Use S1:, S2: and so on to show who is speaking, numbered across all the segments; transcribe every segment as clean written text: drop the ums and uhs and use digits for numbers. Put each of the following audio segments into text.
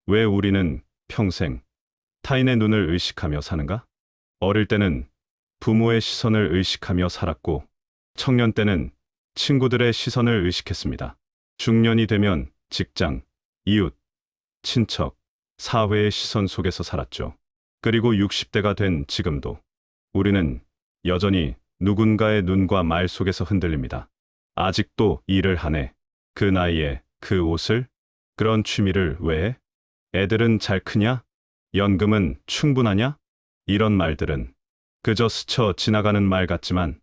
S1: 왜 우리는 평생 타인의 눈을 의식하며 사는가? 어릴 때는 부모의 시선을 의식하며 살았고, 청년 때는 친구들의 시선을 의식했습니다. 중년이 되면 직장, 이웃, 친척, 사회의 시선 속에서 살았죠. 그리고 60대가 된 지금도 우리는 여전히 누군가의 눈과 말 속에서 흔들립니다. 아직도 일을 하네. 그 나이에 그 옷을? 그런 취미를 왜 해? 애들은 잘 크냐? 연금은 충분하냐? 이런 말들은 그저 스쳐 지나가는 말 같지만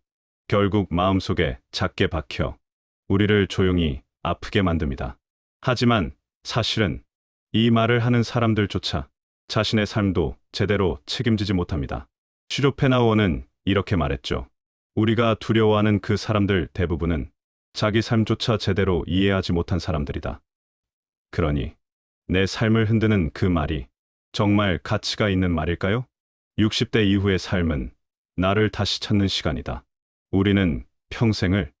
S1: 결국 마음속에 작게 박혀 우리를 조용히 아프게 만듭니다. 하지만 사실은 이 말을 하는 사람들조차 자신의 삶도 제대로 책임지지 못합니다. 슈로펜하우어는 이렇게 말했죠. 우리가 두려워하는 그 사람들 대부분은 자기 삶조차 제대로 이해하지 못한 사람들이다. 그러니 내 삶을 흔드는 그 말이 정말 가치가 있는 말일까요? 60대 이후의 삶은 나를 다시 찾는 시간이다. 우리는 평생을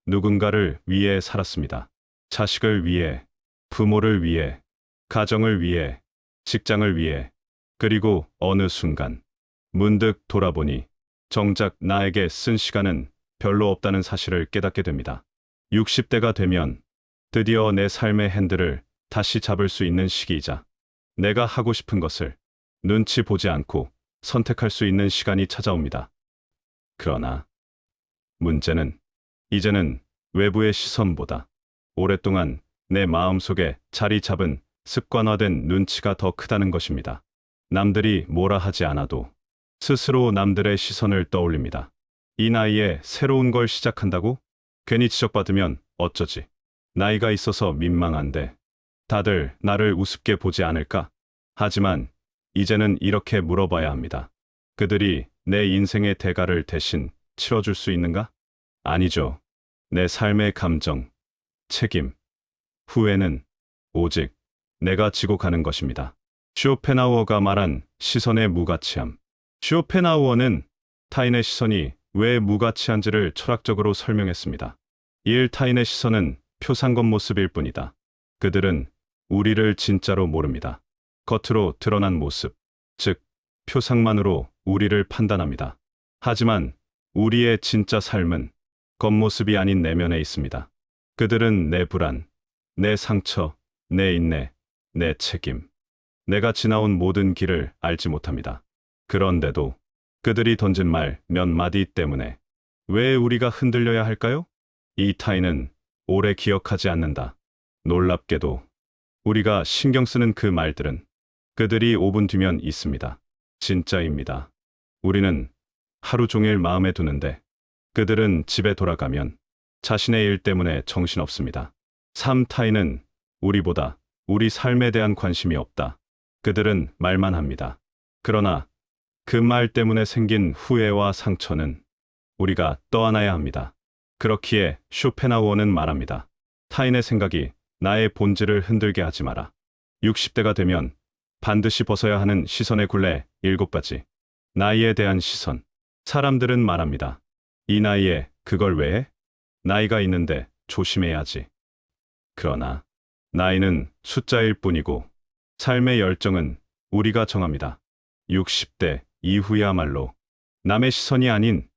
S1: 누군가를 위해 살았습니다. 자식을 위해, 부모를 위해, 가정을 위해, 직장을 위해, 그리고 어느 순간 문득 돌아보니 정작 나에게 쓴 시간은 별로 없다는 사실을 깨닫게 됩니다. 60대가 되면 드디어 내 삶의 핸들을 다시 잡을 수 있는 시기이자 내가 하고 싶은 것을 눈치 보지 않고 선택할 수 있는 시간이 찾아옵니다. 그러나 문제는 이제는 외부의 시선보다 오랫동안 내 마음속에 자리 잡은 습관화된 눈치가 더 크다는 것입니다. 남들이 뭐라 하지 않아도 스스로 남들의 시선을 떠올립니다. 이 나이에 새로운 걸 시작한다고? 괜히 지적받으면 어쩌지? 나이가 있어서 민망한데 다들 나를 우습게 보지 않을까? 하지만 이제는 이렇게 물어봐야 합니다. 그들이 내 인생의 대가를 대신 치러줄 수 있는가? 아니죠. 내 삶의 감정, 책임, 후회는 오직 내가 지고 가는 것입니다. 쇼펜하우어가 말한 시선의 무가치함. 쇼펜하우어는 타인의 시선이 왜 무가치한지를 철학적으로 설명했습니다. 타인의 시선은 표상 겉모습일 뿐이다. 그들은 우리를 진짜로 모릅니다. 겉으로 드러난 모습, 즉 표상만으로 우리를 판단합니다. 하지만 우리의 진짜 삶은 겉모습이 아닌 내면에 있습니다. 그들은 내 불안, 내 상처, 내 인내, 내 책임, 내가 지나온 모든 길을 알지 못합니다. 그런데도 그들이 던진 말 몇 마디 때문에 왜 우리가 흔들려야 할까요? 이 타인은 오래 기억하지 않는다. 놀랍게도 우리가 신경 쓰는 그 말들은 그들이 5분 뒤면 있습니다. 진짜입니다. 우리는 하루 종일 마음에 두는데 그들은 집에 돌아가면 자신의 일 때문에 정신없습니다. 타인은 우리보다 우리 삶에 대한 관심이 없다. 그들은 말만 합니다. 그러나 그 말 때문에 생긴 후회와 상처는 우리가 떠안아야 합니다. 그렇기에 쇼펜하우어는 말합니다. 타인의 생각이 나의 본질을 흔들게 하지 마라. 60대가 되면 반드시 벗어야 하는 시선의 굴레 7가지. 나이에 대한 시선. 사람들은 말합니다. 이 나이에 그걸 왜 해? 나이가 있는데 조심해야지. 그러나 나이는 숫자일 뿐이고 삶의 열정은 우리가 정합니다. 60대 이후야말로 남의 시선이 아닌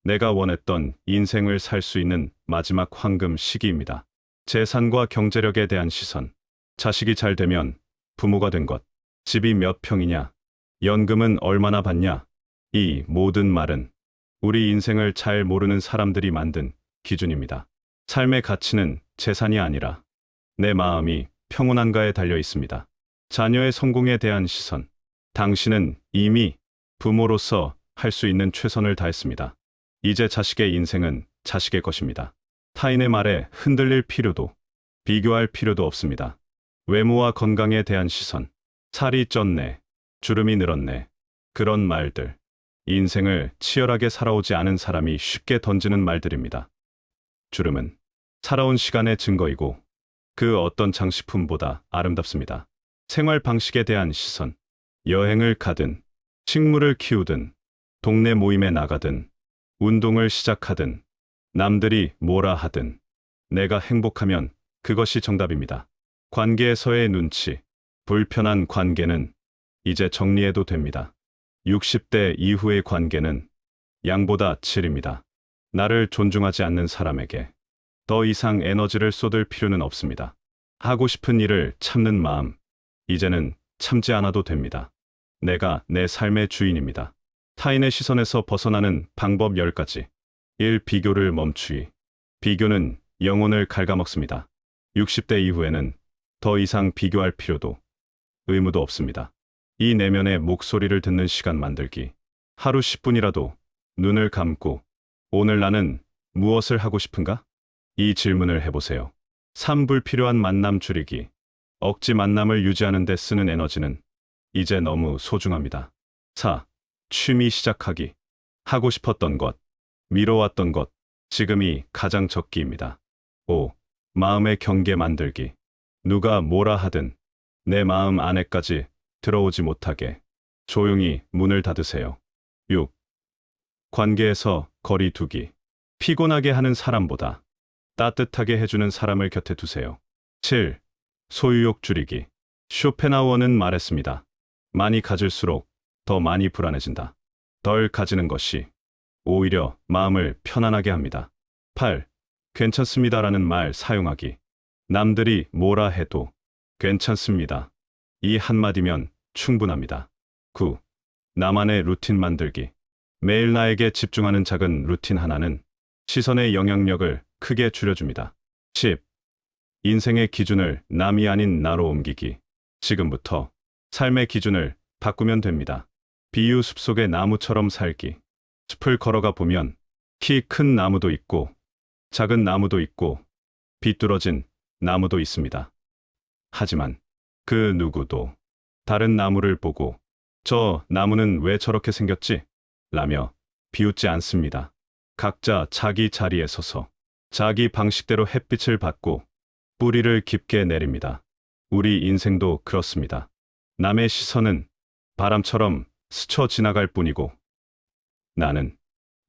S1: 내가 원했던 인생을 살 수 있는 마지막 황금 시기입니다. 재산과 경제력에 대한 시선. 자식이 잘 되면 부모가 된 것. 집이 몇 평이냐? 연금은 얼마나 받냐? 이 모든 말은 우리 인생을 잘 모르는 사람들이 만든 기준입니다. 삶의 가치는 재산이 아니라 내 마음이 평온한가에 달려 있습니다. 자녀의 성공에 대한 시선. 당신은 이미 부모로서 할 수 있는 최선을 다했습니다. 이제 자식의 인생은 자식의 것입니다. 타인의 말에 흔들릴 필요도, 비교할 필요도 없습니다. 외모와 건강에 대한 시선. 살이 쪘네, 주름이 늘었네. 그런 말들. 인생을 치열하게 살아오지 않은 사람이 쉽게 던지는 말들입니다. 주름은 살아온 시간의 증거이고 그 어떤 장식품보다 아름답습니다. 생활 방식에 대한 시선. 여행을 가든, 식물을 키우든, 동네 모임에 나가든, 운동을 시작하든, 남들이 뭐라 하든, 내가 행복하면 그것이 정답입니다. 관계에서의 눈치. 불편한 관계는 이제 정리해도 됩니다. 60대 이후의 관계는 양보다 질입니다. 나를 존중하지 않는 사람에게 더 이상 에너지를 쏟을 필요는 없습니다. 하고 싶은 일을 참는 마음, 이제는 참지 않아도 됩니다. 내가 내 삶의 주인입니다. 타인의 시선에서 벗어나는 방법 10가지. 1. 비교를 멈추기. 비교는 영혼을 갉아먹습니다. 60대 이후에는 더 이상 비교할 필요도 의무도 없습니다. 이 내면의 목소리를 듣는 시간 만들기. 하루 10분이라도 눈을 감고 오늘 나는 무엇을 하고 싶은가? 이 질문을 해보세요. 3. 불필요한 만남 줄이기. 억지 만남을 유지하는 데 쓰는 에너지는 이제 너무 소중합니다. 4. 취미 시작하기. 하고 싶었던 것, 미뤄왔던 것, 지금이 가장 적기입니다. 5. 마음의 경계 만들기. 누가 뭐라 하든 내 마음 안에까지 들어오지 못하게 조용히 문을 닫으세요. 6. 관계에서 거리 두기. 피곤하게 하는 사람보다 따뜻하게 해주는 사람을 곁에 두세요. 7. 소유욕 줄이기. 쇼펜하우어는 말했습니다. 많이 가질수록 더 많이 불안해진다. 덜 가지는 것이 오히려 마음을 편안하게 합니다. 8. 괜찮습니다라는 말 사용하기. 남들이 뭐라 해도 괜찮습니다. 이 한마디면 충분합니다. 9. 나만의 루틴 만들기. 매일 나에게 집중하는 작은 루틴 하나는 시선의 영향력을 크게 줄여줍니다. 10. 인생의 기준을 남이 아닌 나로 옮기기. 지금부터 삶의 기준을 바꾸면 됩니다. 비유 숲속의 나무처럼 살기. 숲을 걸어가 보면 키 큰 나무도 있고 작은 나무도 있고 비뚤어진 나무도 있습니다. 하지만 그 누구도 다른 나무를 보고 저 나무는 왜 저렇게 생겼지? 라며 비웃지 않습니다. 각자 자기 자리에 서서 자기 방식대로 햇빛을 받고 뿌리를 깊게 내립니다. 우리 인생도 그렇습니다. 남의 시선은 바람처럼 스쳐 지나갈 뿐이고 나는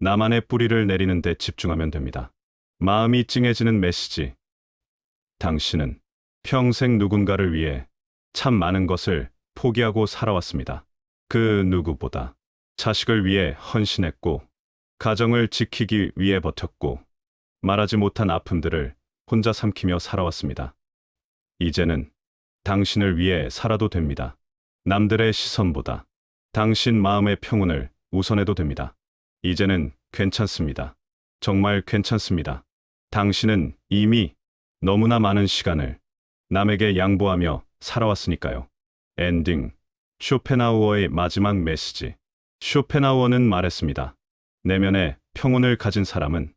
S1: 나만의 뿌리를 내리는 데 집중하면 됩니다. 마음이 찡해지는 메시지. 당신은 평생 누군가를 위해 참 많은 것을 포기하고 살아왔습니다. 그 누구보다 자식을 위해 헌신했고 가정을 지키기 위해 버텼고 말하지 못한 아픔들을 혼자 삼키며 살아왔습니다. 이제는 당신을 위해 살아도 됩니다. 남들의 시선보다 당신 마음의 평온을 우선해도 됩니다. 이제는 괜찮습니다. 정말 괜찮습니다. 당신은 이미 너무나 많은 시간을 남에게 양보하며 살아왔으니까요. 엔딩. 쇼펜하우어의 마지막 메시지. 쇼펜하우어는 말했습니다. 내면의 평온을 가진 사람은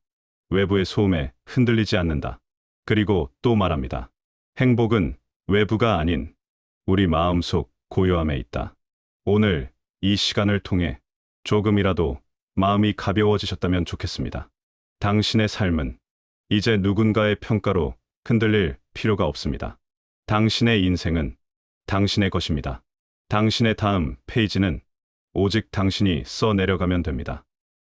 S1: 외부의 소음에 흔들리지 않는다. 그리고 또 말합니다. 행복은 외부가 아닌 우리 마음속 고요함에 있다. 오늘 이 시간을 통해 조금이라도 마음이 가벼워지셨다면 좋겠습니다. 당신의 삶은 이제 누군가의 평가로 흔들릴 필요가 없습니다. 당신의 인생은 당신의 것입니다. 당신의 다음 페이지는 오직 당신이 써 내려가면 됩니다.